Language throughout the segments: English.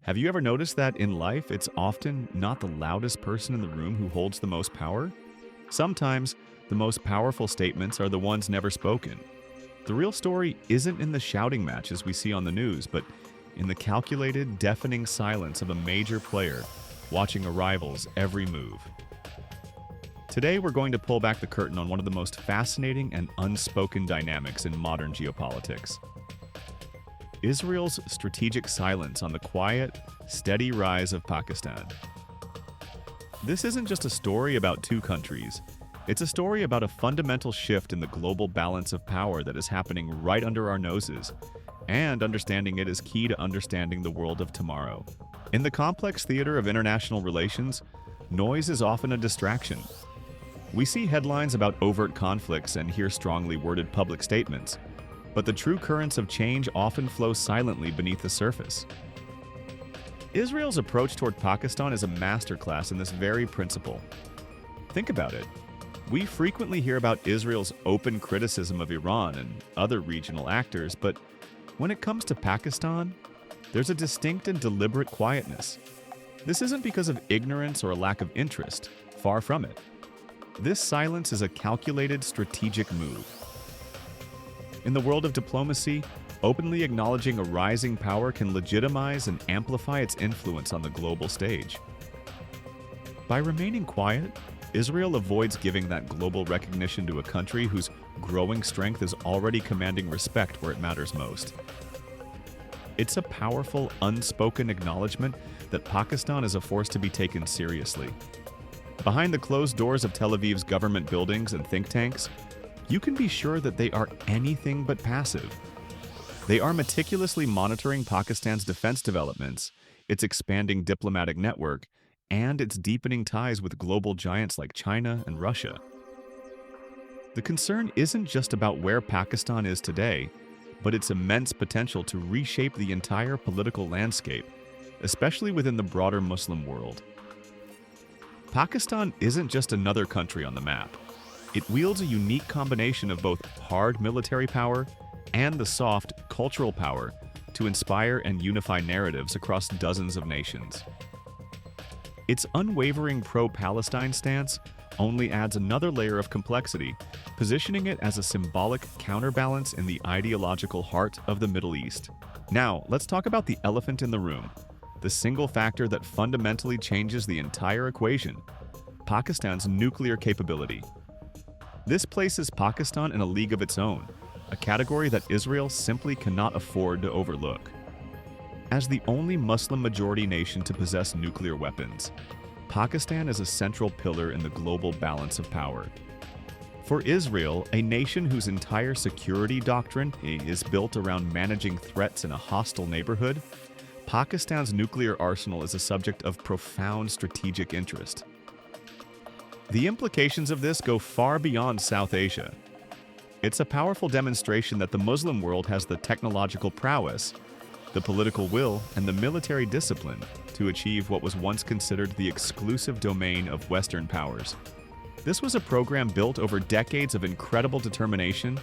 Have you ever noticed that in life, it's often not the loudest person in the room who holds the most power? Sometimes, the most powerful statements are the ones never spoken. The real story isn't in the shouting matches we see on the news, but in the calculated, deafening silence of a major player watching a rival's every move. Today, we're going to pull back the curtain on one of the most fascinating and unspoken dynamics in modern geopolitics. Israel's strategic silence on the quiet, steady rise of Pakistan. This isn't just a story about two countries. It's a story about a fundamental shift in the global balance of power that is happening right under our noses, and understanding it is key to understanding the world of tomorrow. In the complex theater of international relations, noise is often a distraction. We see headlines about overt conflicts and hear strongly worded public statements, but the true currents of change often flow silently beneath the surface. Israel's approach toward Pakistan is a masterclass in this very principle. Think about it. We frequently hear about Israel's open criticism of Iran and other regional actors, but when it comes to Pakistan, there's a distinct and deliberate quietness. This isn't because of ignorance or a lack of interest, far from it. This silence is a calculated, strategic move. In the world of diplomacy, openly acknowledging a rising power can legitimize and amplify its influence on the global stage. By remaining quiet, Israel avoids giving that global recognition to a country whose growing strength is already commanding respect where it matters most. It's a powerful, unspoken acknowledgement that Pakistan is a force to be taken seriously. Behind the closed doors of Tel Aviv's government buildings and think tanks, you can be sure that they are anything but passive. They are meticulously monitoring Pakistan's defense developments, its expanding diplomatic network, and its deepening ties with global giants like China and Russia. The concern isn't just about where Pakistan is today, but its immense potential to reshape the entire political landscape, especially within the broader Muslim world. Pakistan isn't just another country on the map. It wields a unique combination of both hard military power and the soft cultural power to inspire and unify narratives across dozens of nations. Its unwavering pro-Palestine stance only adds another layer of complexity, positioning it as a symbolic counterbalance in the ideological heart of the Middle East. Now, let's talk about the elephant in the room, the single factor that fundamentally changes the entire equation: Pakistan's nuclear capability. This places Pakistan in a league of its own, a category that Israel simply cannot afford to overlook. As the only Muslim-majority nation to possess nuclear weapons, Pakistan is a central pillar in the global balance of power. For Israel, a nation whose entire security doctrine is built around managing threats in a hostile neighborhood, Pakistan's nuclear arsenal is a subject of profound strategic interest. The implications of this go far beyond South Asia. It's a powerful demonstration that the Muslim world has the technological prowess, the political will, and the military discipline to achieve what was once considered the exclusive domain of Western powers. This was a program built over decades of incredible determination,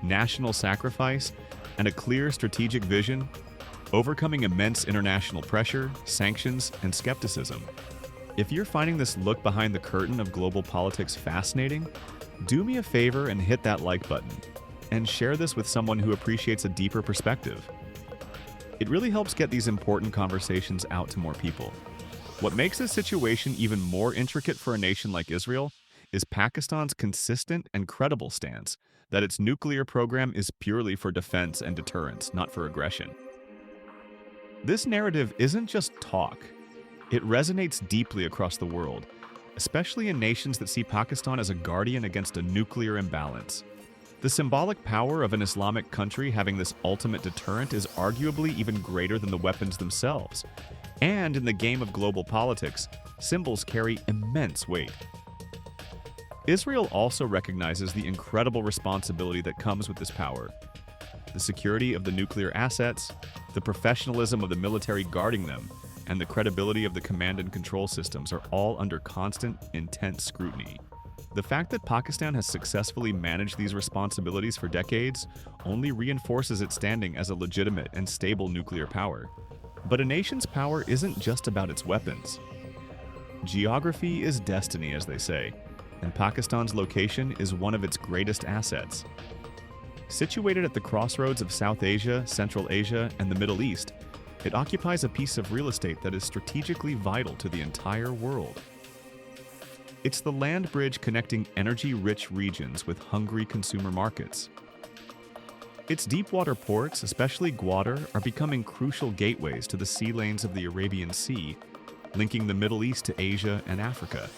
national sacrifice, and a clear strategic vision, overcoming immense international pressure, sanctions, and skepticism. If you're finding this look behind the curtain of global politics fascinating, do me a favor and hit that like button, and share this with someone who appreciates a deeper perspective. It really helps get these important conversations out to more people. What makes this situation even more intricate for a nation like Israel is Pakistan's consistent and credible stance that its nuclear program is purely for defense and deterrence, not for aggression. This narrative isn't just talk. It resonates deeply across the world, especially in nations that see Pakistan as a guardian against a nuclear imbalance. The symbolic power of an Islamic country having this ultimate deterrent is arguably even greater than the weapons themselves. And in the game of global politics, symbols carry immense weight. Israel also recognizes the incredible responsibility that comes with this power. The security of the nuclear assets, the professionalism of the military guarding them, and the credibility of the command and control systems are all under constant, intense scrutiny. The fact that Pakistan has successfully managed these responsibilities for decades only reinforces its standing as a legitimate and stable nuclear power. But a nation's power isn't just about its weapons. Geography is destiny, as they say, and Pakistan's location is one of its greatest assets. Situated at the crossroads of South Asia, Central Asia, and the Middle East, it occupies a piece of real estate that is strategically vital to the entire world. It's the land bridge connecting energy-rich regions with hungry consumer markets. Its deep-water ports, especially Gwadar, are becoming crucial gateways to the sea lanes of the Arabian Sea, linking the Middle East to Asia and Africa.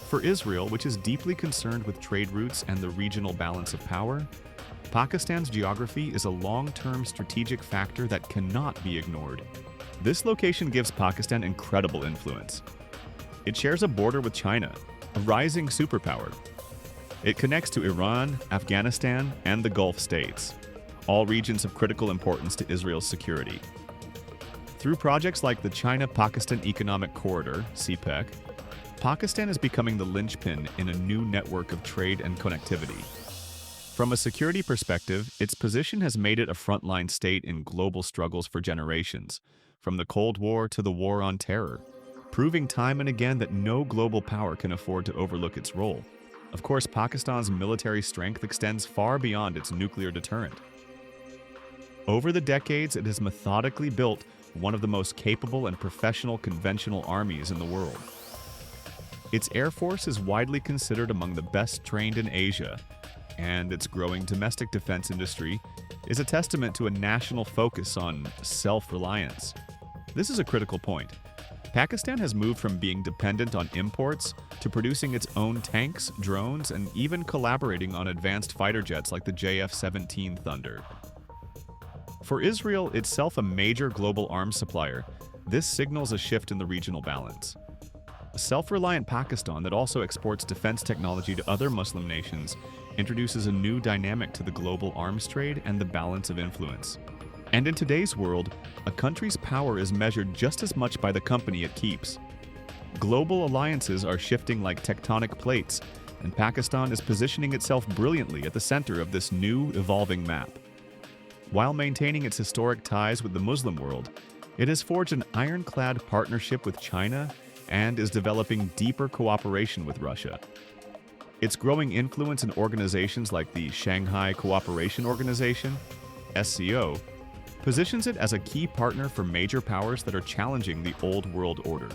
For Israel, which is deeply concerned with trade routes and the regional balance of power, Pakistan's geography is a long-term strategic factor that cannot be ignored. This location gives Pakistan incredible influence. It shares a border with China, a rising superpower. It connects to Iran, Afghanistan, and the Gulf states, all regions of critical importance to Israel's security. Through projects like the China-Pakistan Economic Corridor, CPEC, Pakistan is becoming the linchpin in a new network of trade and connectivity. From a security perspective, its position has made it a frontline state in global struggles for generations, from the Cold War to the War on Terror, proving time and again that no global power can afford to overlook its role. Of course, Pakistan's military strength extends far beyond its nuclear deterrent. Over the decades, it has methodically built one of the most capable and professional conventional armies in the world. Its air force is widely considered among the best trained in Asia, and its growing domestic defense industry is a testament to a national focus on self-reliance. This is a critical point. Pakistan has moved from being dependent on imports to producing its own tanks, drones, and even collaborating on advanced fighter jets like the JF-17 Thunder. For Israel, itself a major global arms supplier, this signals a shift in the regional balance. A self-reliant Pakistan that also exports defense technology to other Muslim nations introduces a new dynamic to the global arms trade and the balance of influence. And in today's world, a country's power is measured just as much by the company it keeps. Global alliances are shifting like tectonic plates, and Pakistan is positioning itself brilliantly at the center of this new, evolving map. While maintaining its historic ties with the Muslim world, it has forged an ironclad partnership with China and is developing deeper cooperation with Russia. Its growing influence in organizations like the Shanghai Cooperation Organization, SCO, positions it as a key partner for major powers that are challenging the old world order.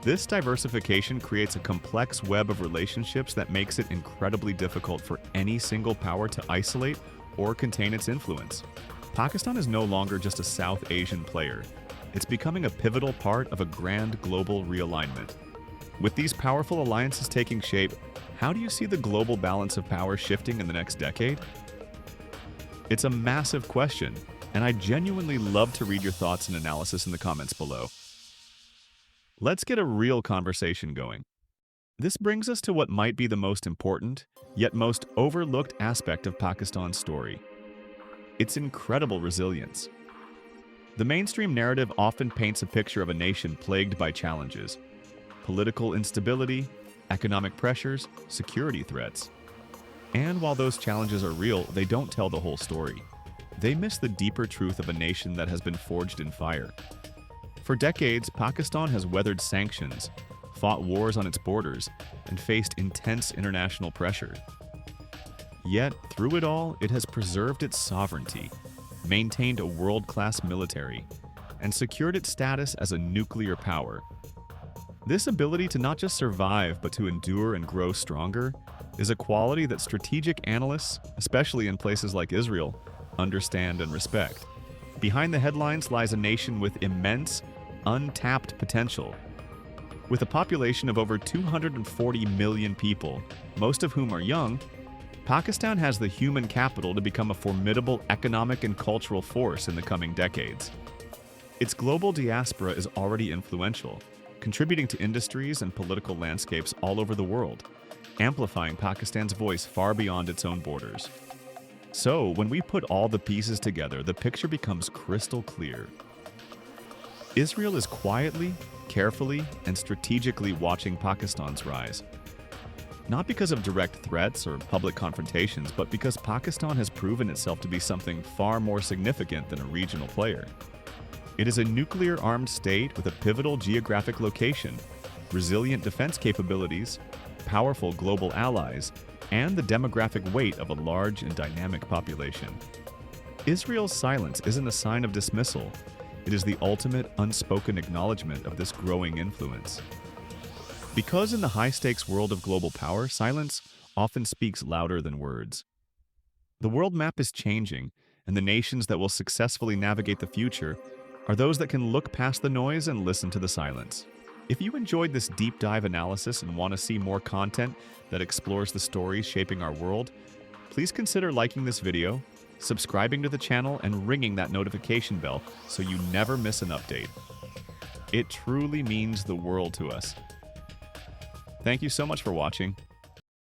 This diversification creates a complex web of relationships that makes it incredibly difficult for any single power to isolate or contain its influence. Pakistan is no longer just a South Asian player. It's becoming a pivotal part of a grand global realignment. With these powerful alliances taking shape, how do you see the global balance of power shifting in the next decade? It's a massive question, and I genuinely love to read your thoughts and analysis in the comments below. Let's get a real conversation going. This brings us to what might be the most important, yet most overlooked aspect of Pakistan's story: its incredible resilience. The mainstream narrative often paints a picture of a nation plagued by challenges: political instability, economic pressures, security threats. And while those challenges are real, they don't tell the whole story. They miss the deeper truth of a nation that has been forged in fire. For decades, Pakistan has weathered sanctions, fought wars on its borders, and faced intense international pressure. Yet, through it all, it has preserved its sovereignty, maintained a world-class military, and secured its status as a nuclear power. This ability to not just survive, but to endure and grow stronger, is a quality that strategic analysts, especially in places like Israel, understand and respect. Behind the headlines lies a nation with immense, untapped potential. With a population of over 240 million people, most of whom are young, Pakistan has the human capital to become a formidable economic and cultural force in the coming decades. Its global diaspora is already influential, contributing to industries and political landscapes all over the world, amplifying Pakistan's voice far beyond its own borders. So, when we put all the pieces together, the picture becomes crystal clear. Israel is quietly, carefully, and strategically watching Pakistan's rise. Not because of direct threats or public confrontations, but because Pakistan has proven itself to be something far more significant than a regional player. It is a nuclear-armed state with a pivotal geographic location, resilient defense capabilities, powerful global allies, and the demographic weight of a large and dynamic population. Israel's silence isn't a sign of dismissal. It is the ultimate unspoken acknowledgement of this growing influence. Because in the high-stakes world of global power, silence often speaks louder than words. The world map is changing, and the nations that will successfully navigate the future are those that can look past the noise and listen to the silence. If you enjoyed this deep dive analysis and want to see more content that explores the stories shaping our world, please consider liking this video, subscribing to the channel, and ringing that notification bell so you never miss an update. It truly means the world to us. Thank you so much for watching.